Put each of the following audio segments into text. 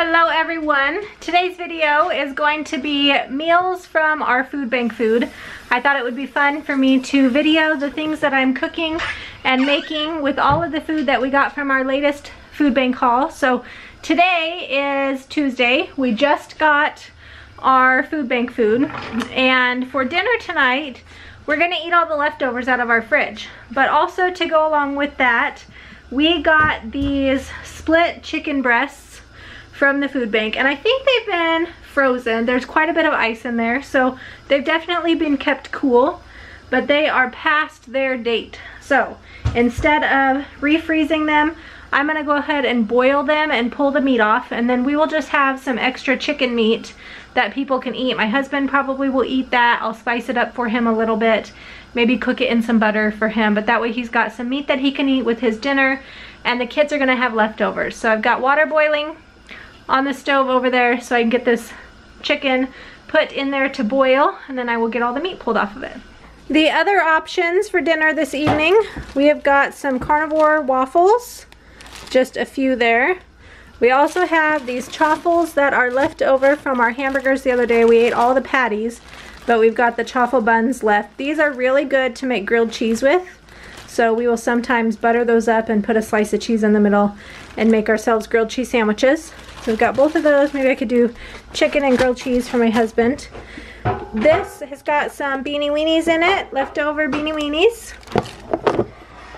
Hello everyone. Today's video is going to be meals from our food bank food. I thought it would be fun for me to video the things that I'm cooking and making with all of the food that we got from our latest food bank haul. So today is Tuesday. We just got our food bank food, and for dinner tonight we're gonna eat all the leftovers out of our fridge. But also to go along with that, we got these split chicken breasts from the food bank, and I think they've been frozen. There's quite a bit of ice in there, so they've definitely been kept cool, but they are past their date. So instead of refreezing them, I'm gonna go ahead and boil them and pull the meat off, and then we will just have some extra chicken meat that people can eat. My husband probably will eat that. I'll spice it up for him a little bit, maybe cook it in some butter for him, but that way he's got some meat that he can eat with his dinner, and the kids are gonna have leftovers. So I've got water boiling on the stove over there so I can get this chicken put in there to boil, and then I will get all the meat pulled off of it. The other options for dinner this evening, we have got some carnivore waffles, just a few there. We also have these chaffles that are left over from our hamburgers the other day. We ate all the patties, but we've got the chaffle buns left. These are really good to make grilled cheese with, so we will sometimes butter those up and put a slice of cheese in the middle and make ourselves grilled cheese sandwiches. So we've got both of those. Maybe I could do chicken and grilled cheese for my husband. This has got some beanie weenies in it, leftover beanie weenies.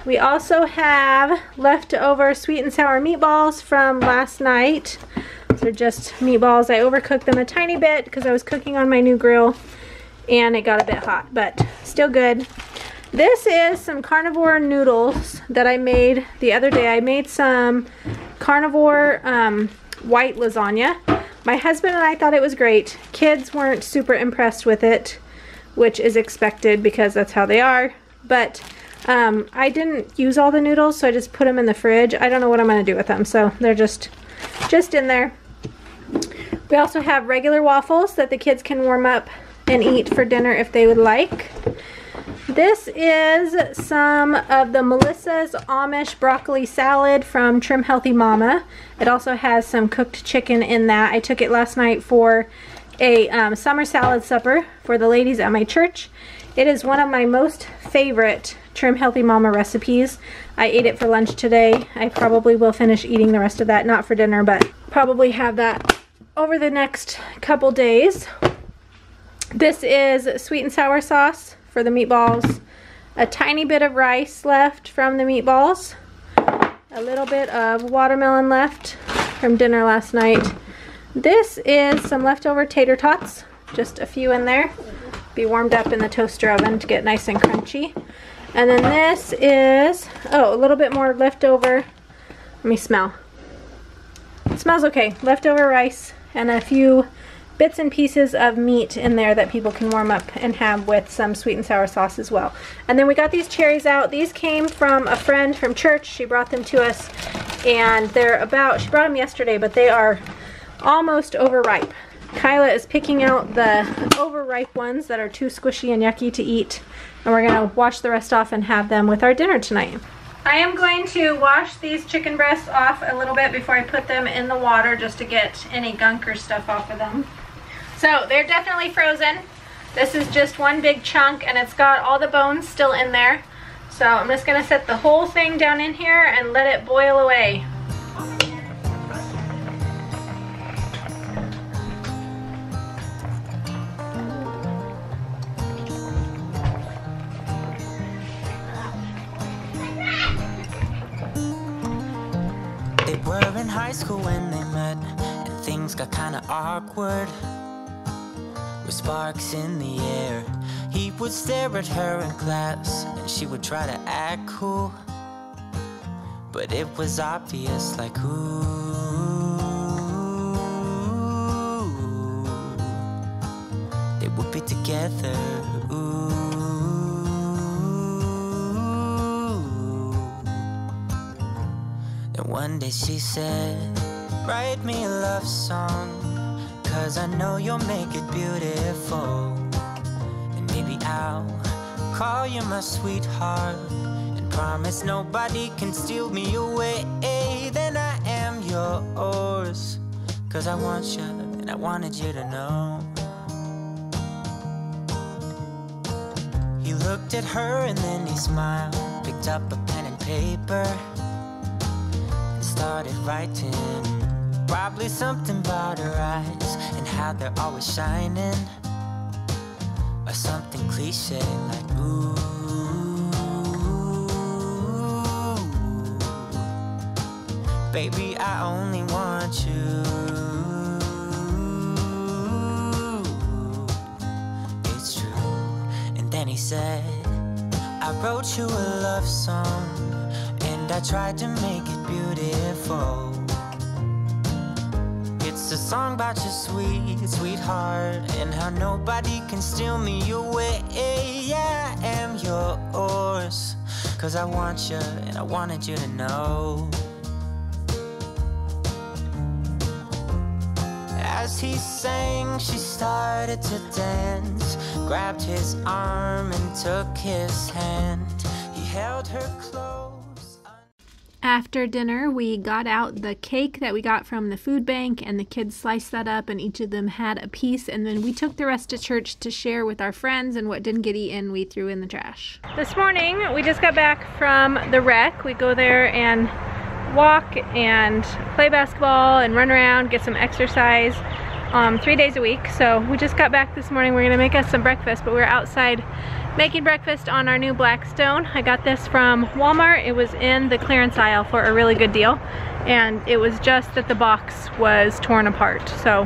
We also have leftover sweet and sour meatballs from last night. They're just meatballs. I overcooked them a tiny bit because I was cooking on my new grill and it got a bit hot, but still good. This is some carnivore noodles that I made the other day. I made some carnivore white lasagna. My husband and I thought it was great. Kids weren't super impressed with it, which is expected because that's how they are. But I didn't use all the noodles, so I just put them in the fridge. I don't know what I'm going to do with them, so they're just in there. We also have regular waffles that the kids can warm up and eat for dinner if they would like. This is some of the Melissa's Amish broccoli salad from Trim Healthy Mama. It also has some cooked chicken in that. I took it last night for a summer salad supper for the ladies at my church. It is one of my most favorite Trim Healthy Mama recipes. I ate it for lunch today. I probably will finish eating the rest of that, not for dinner, but probably have that over the next couple days. This is sweet and sour sauce for the meatballs, a tiny bit of rice left from the meatballs, a little bit of watermelon left from dinner last night. This is some leftover tater tots, just a few in there. Be warmed up in the toaster oven to get nice and crunchy. And then this is, oh, a little bit more leftover, let me smell. It smells okay. Leftover rice and a few bits and pieces of meat in there that people can warm up and have with some sweet and sour sauce as well. And then we got these cherries out. These came from a friend from church. She brought them to us, and they're about, she brought them yesterday, but they are almost overripe. Kyla is picking out the overripe ones that are too squishy and yucky to eat, and we're gonna wash the rest off and have them with our dinner tonight. I am going to wash these chicken breasts off a little bit before I put them in the water, just to get any gunk or stuff off of them. So they're definitely frozen. This is just one big chunk, and it's got all the bones still in there. So I'm just gonna set the whole thing down in here and let it boil away. They were in high school when they met, and things got kinda awkward. With sparks in the air, he would stare at her in class, and she would try to act cool, but it was obvious, like, ooh, they would be together, ooh. And one day she said, write me a love song, 'cause I know you'll make it beautiful. And maybe I'll call you my sweetheart, and promise nobody can steal me away. Then I am yours, 'cause 'cause I want you and I wanted you to know. He looked at her and then he smiled, picked up a pen and paper and started writing. Probably something about her eyes and how they're always shining, or something cliche like ooh. Baby, I only want you. It's true. And then he said, I wrote you a love song and I tried to make it beautiful. It's a song about your sweet, sweetheart, and how nobody can steal me away. Yeah, I am yours, 'cause I want you and I wanted you to know. As he sang, she started to dance, grabbed his arm and took his hand. He held her close. After dinner, we got out the cake that we got from the food bank, and the kids sliced that up, and each of them had a piece, and then we took the rest to church to share with our friends, and what didn't get eaten we threw in the trash. This morning, we just got back from the rec. We go there and walk and play basketball and run around, get some exercise 3 days a week. So we just got back this morning. We're gonna make us some breakfast, but we're outside making breakfast on our new Blackstone. I got this from Walmart. It was in the clearance aisle for a really good deal, and it was just that the box was torn apart. So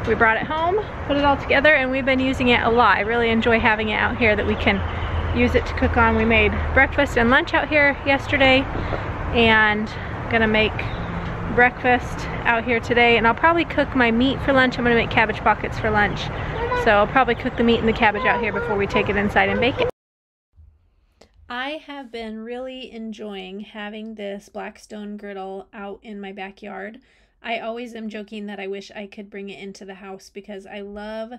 we brought it home, put it all together, and we've been using it a lot. I really enjoy having it out here that we can use it to cook on. We made breakfast and lunch out here yesterday, and gonna make breakfast out here today, and I'll probably cook my meat for lunch. I'm gonna make cabbage pockets for lunch, so I'll probably cook the meat and the cabbage out here before we take it inside and bake it. I have been really enjoying having this Blackstone griddle out in my backyard. I always am joking that I wish I could bring it into the house because I love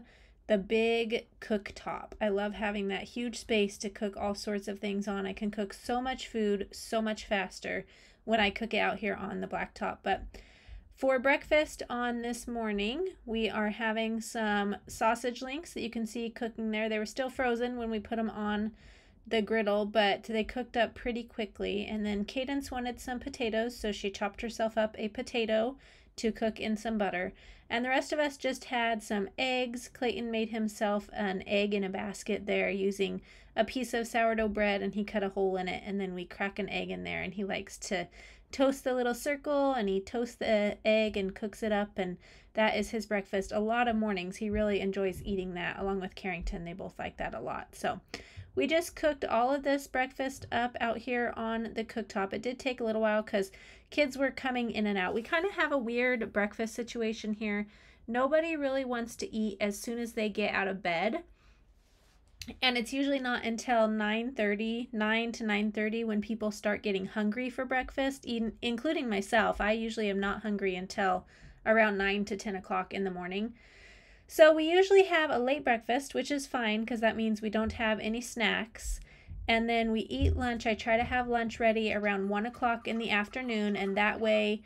the big cooktop. I love having that huge space to cook all sorts of things on. I can cook so much food so much faster when I cook it out here on the blacktop. But for breakfast on this morning, we are having some sausage links that you can see cooking there. They were still frozen when we put them on the griddle, but they cooked up pretty quickly. And then Cadence wanted some potatoes, so she chopped herself up a potato to cook in some butter. And the rest of us just had some eggs. Clayton made himself an egg in a basket there using a piece of sourdough bread, and he cut a hole in it, and then we crack an egg in there, and he likes to toast the little circle, and he toasts the egg and cooks it up, and that is his breakfast. A lot of mornings he really enjoys eating that, along with Carrington. They both like that a lot. So we just cooked all of this breakfast up out here on the cooktop. It did take a little while because kids were coming in and out. We kind of have a weird breakfast situation here. Nobody really wants to eat as soon as they get out of bed. And it's usually not until 9 to 9:30 when people start getting hungry for breakfast, including myself. I usually am not hungry until around 9 to 10 o'clock in the morning. So we usually have a late breakfast, which is fine because that means we don't have any snacks. And then we eat lunch. I try to have lunch ready around 1 o'clock in the afternoon, and that way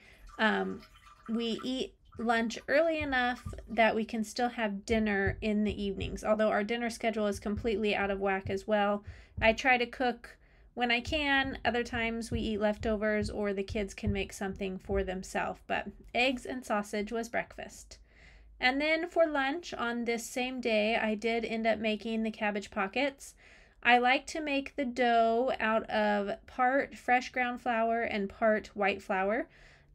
we eat lunch early enough that we can still have dinner in the evenings, although our dinner schedule is completely out of whack as well. I try to cook when I can. Other times we eat leftovers or the kids can make something for themselves, but eggs and sausage was breakfast. And then for lunch on this same day, I did end up making the cabbage pockets. I like to make the dough out of part fresh ground flour and part white flour.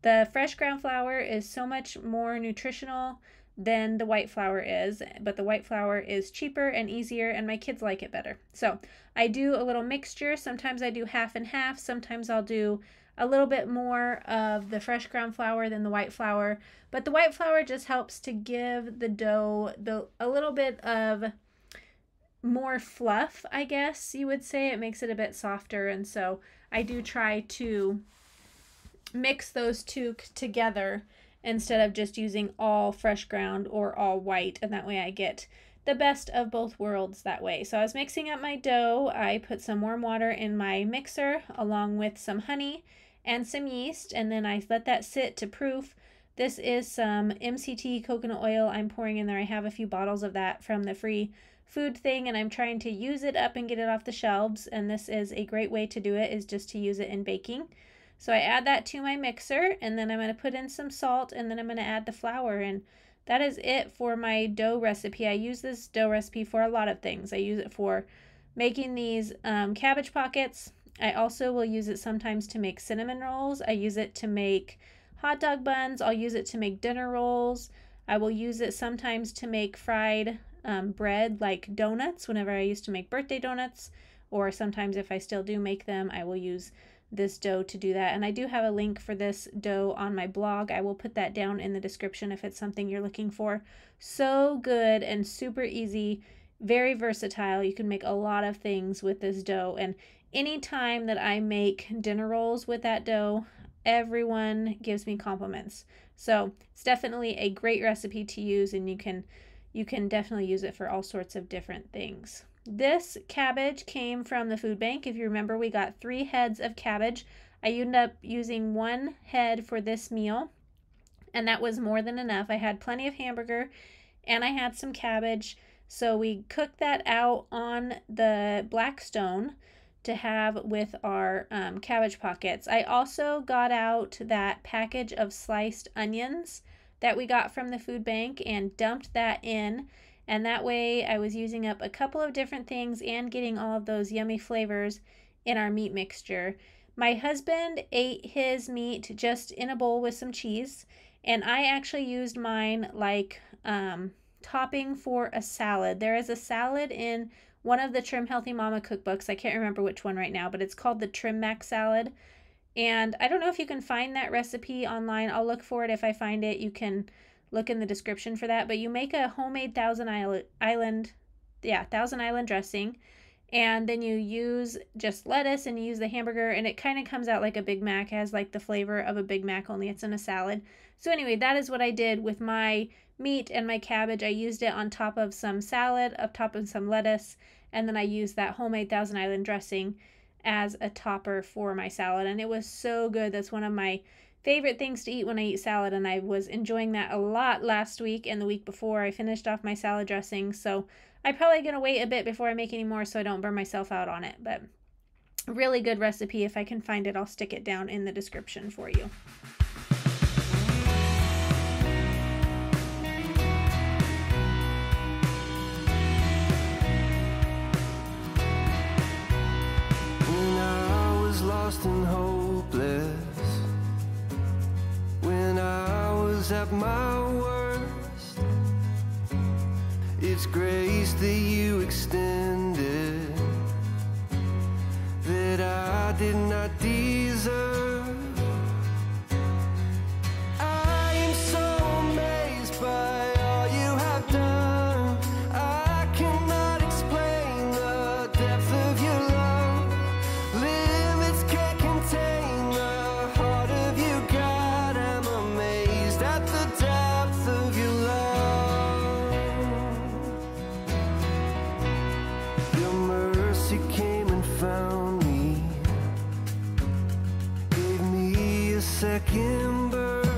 The fresh ground flour is so much more nutritional than the white flour is, but the white flour is cheaper and easier, and my kids like it better. So I do a little mixture. Sometimes I do half and half. Sometimes I'll do a little bit more of the fresh ground flour than the white flour, but the white flour just helps to give the dough a little bit of more fluff, I guess you would say. It makes it a bit softer, and so I do try to mix those two together instead of just using all fresh ground or all white, and that way I get the best of both worlds that way. So I was mixing up my dough. I put some warm water in my mixer along with some honey and some yeast, and then I let that sit to proof. This is some MCT coconut oil I'm pouring in there. I have a few bottles of that from the free food thing, and I'm trying to use it up and get it off the shelves, and this is a great way to do it, is just to use it in baking. So I add that to my mixer, and then I'm going to put in some salt, and then I'm going to add the flour, and that is it for my dough recipe. I use this dough recipe for a lot of things. I use it for making these cabbage pockets. I also will use it sometimes to make cinnamon rolls. I use it to make hot dog buns. I'll use it to make dinner rolls. I will use it sometimes to make fried bread, like donuts, whenever I used to make birthday donuts, or sometimes if I still do make them, I will use this dough to do that. And I do have a link for this dough on my blog. I will put that down in the description if it's something you're looking for. So good and super easy, very versatile. You can make a lot of things with this dough, and anytime that I make dinner rolls with that dough, everyone gives me compliments. So it's definitely a great recipe to use, and you can definitely use it for all sorts of different things. This cabbage came from the food bank. If you remember, we got 3 heads of cabbage. I ended up using 1 head for this meal, and that was more than enough. I had plenty of hamburger and I had some cabbage, so we cooked that out on the black stone to have with our cabbage pockets. I also got out that package of sliced onions that we got from the food bank and dumped that in, and that way I was using up a couple of different things and getting all of those yummy flavors in our meat mixture. My husband ate his meat just in a bowl with some cheese, and I actually used mine like topping for a salad. There is a salad in one of the Trim Healthy Mama cookbooks. I can't remember which one right now, but it's called the Trim Mac salad. And I don't know if you can find that recipe online. I'll look for it. If I find it, you can look in the description for that. But you make a homemade Thousand Island dressing, and then you use just lettuce and you use the hamburger, and it kind of comes out like a Big Mac. It has like the flavor of a Big Mac, only it's in a salad. So anyway, that is what I did with my meat and my cabbage. I used it on top of some salad, on top of some lettuce, and then I used that homemade Thousand Island dressing as a topper for my salad, and it was so good. That's one of my favorite things to eat when I eat salad, and I was enjoying that a lot last week and the week before. I finished off my salad dressing, so I'm probably going to wait a bit before I make any more so I don't burn myself out on it, but really good recipe. If I can find it, I'll stick it down in the description for you. Lost and hopeless, when I was at my worst, it's grace that you extended that I did not deserve. I am so amazed by all you have done. I cannot explain the depth of your love. Second birth,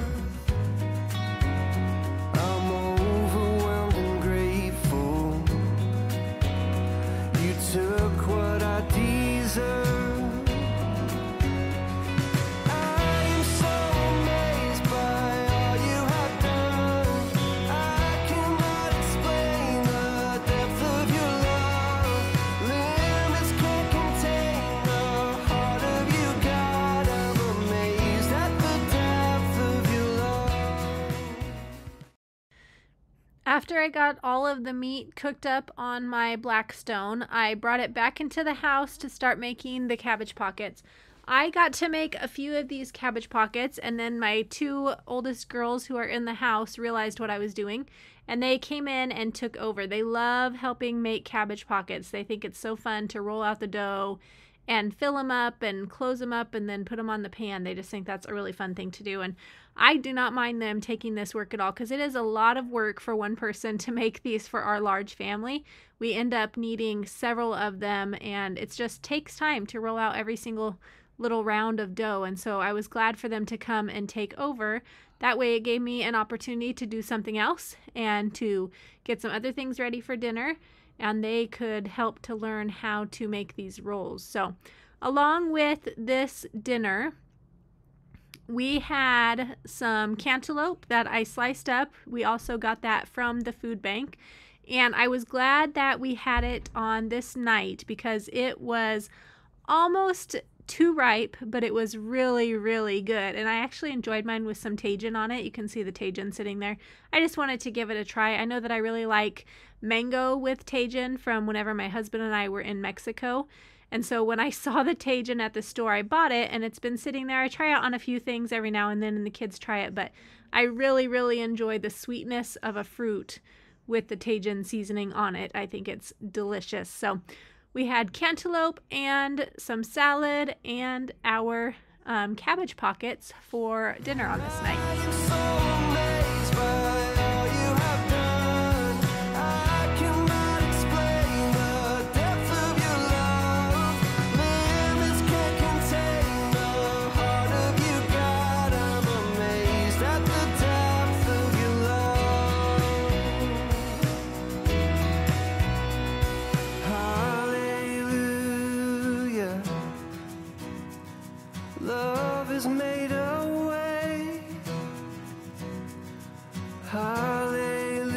I'm overwhelmed and grateful. You took what I deserve. I am so amazed by all you have done. I cannot explain the depth of your love. Limits can't contain the heart of you, God. I'm amazed at the depth of your love. After I got all of the meat cooked up on my black stone, I brought it back into the house to start making the cabbage pockets. I got to make a few of these cabbage pockets, and then my 2 oldest girls who are in the house realized what I was doing, and they came in and took over. They love helping make cabbage pockets. They think it's so fun to roll out the dough and fill them up and close them up and then put them on the pan. They just think that's a really fun thing to do, and I do not mind them taking this work at all, because it is a lot of work for one person to make these for our large family. We end up needing several of them, and it just takes time to roll out every single little round of dough. And so I was glad for them to come and take over. That way it gave me an opportunity to do something else and to get some other things ready for dinner. And they could help to learn how to make these rolls. So along with this dinner, we had some cantaloupe that I sliced up. We also got that from the food bank. And I was glad that we had it on this night because it was almost too ripe, but it was really, really good. And I actually enjoyed mine with some Tajin on it. You can see the Tajin sitting there. I just wanted to give it a try. I know that I really like mango with Tajin from whenever my husband and I were in Mexico. And so when I saw the Tajin at the store, I bought it, and it's been sitting there. I try it on a few things every now and then, and the kids try it, but I really, really enjoy the sweetness of a fruit with the Tajin seasoning on it. I think it's delicious. So we had cantaloupe and some salad and our cabbage pockets for dinner on this night. I am so amazed by all you have done. I cannot explain the depth of your love. Limits can't contain the heart of you, God. I'm amazed at the depth of your love. Hallelujah. Love is made a way. Hallelujah.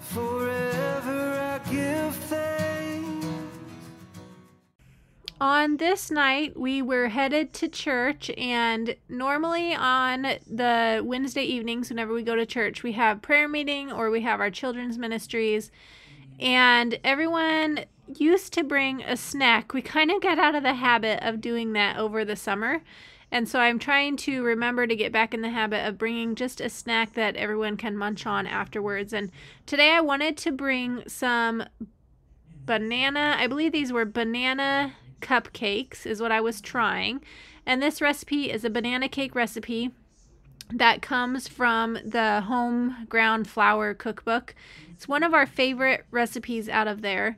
Forever I give thanks. On this night, we were headed to church, and normally on the Wednesday evenings, whenever we go to church, we have prayer meeting or we have our children's ministries, and everyone used to bring a snack. We kind of got out of the habit of doing that over the summer, and so I'm trying to remember to get back in the habit of bringing just a snack that everyone can munch on afterwards. And today I wanted to bring some banana, I believe these were banana cupcakes is what I was trying. And this recipe is a banana cake recipe that comes from the Home Ground Flour cookbook. It's one of our favorite recipes out of there.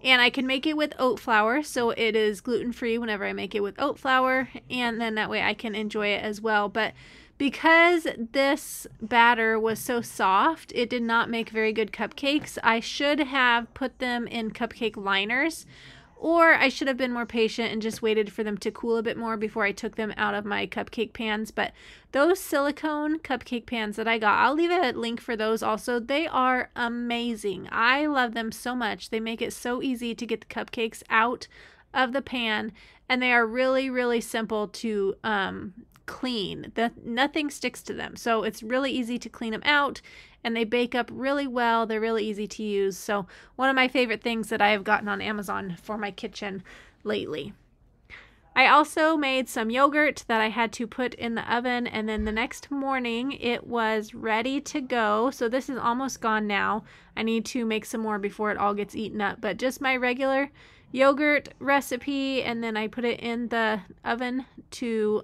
And I can make it with oat flour, so it is gluten-free whenever I make it with oat flour, and then that way I can enjoy it as well. But because this batter was so soft, it did not make very good cupcakes. I should have put them in cupcake liners, or I should have been more patient and just waited for them to cool a bit more before I took them out of my cupcake pans. But those silicone cupcake pans that I got, I'll leave a link for those also. They are amazing. I love them so much. They make it so easy to get the cupcakes out of the pan, and they are really, really simple to clean. Nothing sticks to them, so it's really easy to clean them out, and they bake up really well. They're really easy to use. So one of my favorite things that I have gotten on Amazon for my kitchen lately. I also made some yogurt that I had to put in the oven, and then the next morning it was ready to go. So this is almost gone now. I need to make some more before it all gets eaten up, but just my regular yogurt recipe, and then I put it in the oven to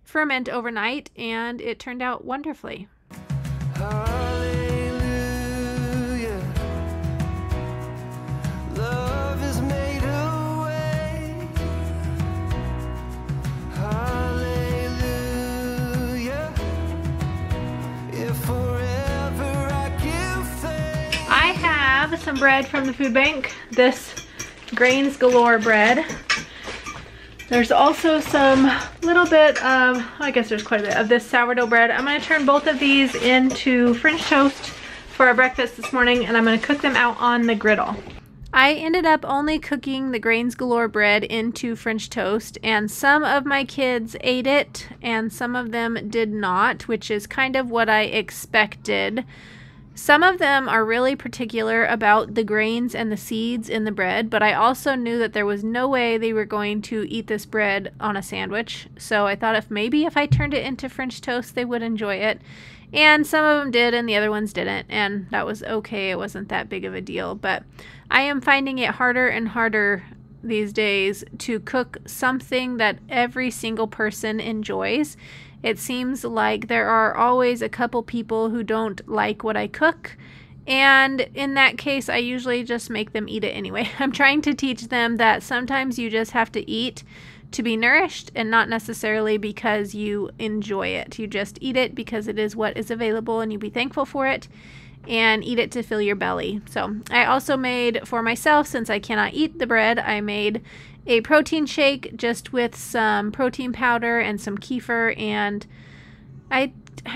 ferment overnight, and it turned out wonderfully. Hallelujah. Love is made a way. Hallelujah. If forever I give thanks. I have some bread from the food bank, this Grains Galore bread. There's also some little bit of, I guess there's quite a bit of this sourdough bread. I'm going to turn both of these into French toast for our breakfast this morning, and I'm going to cook them out on the griddle. I ended up only cooking the Grains Galore bread into French toast, and some of my kids ate it and some of them did not, which is kind of what I expected. Some of them are really particular about the grains and the seeds in the bread, but I also knew that there was no way they were going to eat this bread on a sandwich. So I thought if I turned it into French toast, they would enjoy it. And some of them did and the other ones didn't, and that was okay. It wasn't that big of a deal, but I am finding it harder and harder these days to cook something that every single person enjoys. It seems like there are always a couple people who don't like what I cook, And in that case, I usually just make them eat it anyway. I'm trying to teach them that sometimes you just have to eat to be nourished and not necessarily because you enjoy it. You just eat it because it is what is available and you be thankful for it, and eat it to fill your belly. So I also made for myself, since I cannot eat the bread, I made a protein shake just with some protein powder and some kefir, and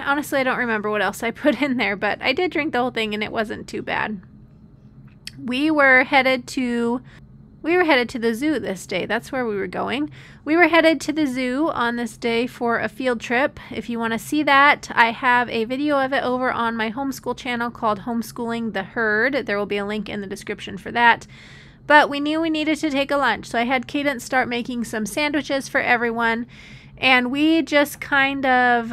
honestly, I don't remember what else I put in there, but I did drink the whole thing and it wasn't too bad. We were headed to the zoo this day. That's where we were going. We were headed to the zoo on this day for a field trip. If you want to see that, I have a video of it over on my homeschool channel called Homeschooling the Herd. There will be a link in the description for that. But we knew we needed to take a lunch, so I had Cadence start making some sandwiches for everyone, and we just kind of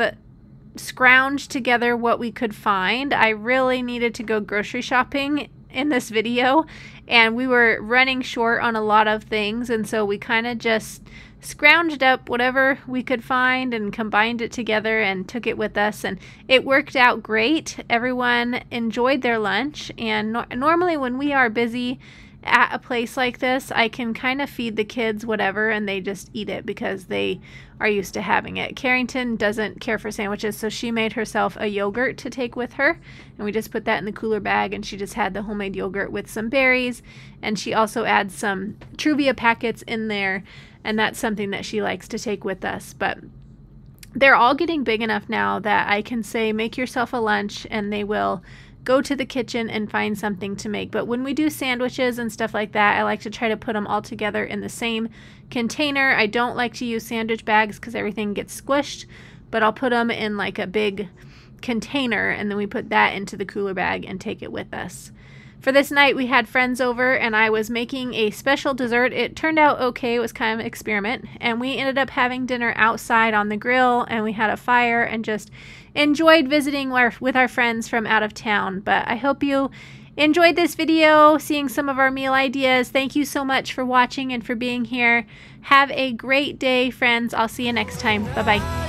scrounged together what we could find. I really needed to go grocery shopping in this video, and we were running short on a lot of things, and so we kind of just scrounged up whatever we could find and combined it together and took it with us, and it worked out great. Everyone enjoyed their lunch, and normally when we are busy at a place like this, I can kind of feed the kids whatever and they just eat it because they are used to having it. Carrington doesn't care for sandwiches, so she made herself a yogurt to take with her, and we just put that in the cooler bag, and she just had the homemade yogurt with some berries, and she also adds some Truvia packets in there, and that's something that she likes to take with us. But they're all getting big enough now that I can say make yourself a lunch and they will go to the kitchen and find something to make. But when we do sandwiches and stuff like that, I like to try to put them all together in the same container. I don't like to use sandwich bags because everything gets squished, but I'll put them in like a big container, and then we put that into the cooler bag and take it with us. For this night, we had friends over, and I was making a special dessert. It turned out okay. It was kind of an experiment, and we ended up having dinner outside on the grill, and we had a fire and just enjoyed visiting with our friends from out of town. But I hope you enjoyed this video, seeing some of our meal ideas. Thank you so much for watching and for being here. Have a great day, friends. I'll see you next time. Bye-bye.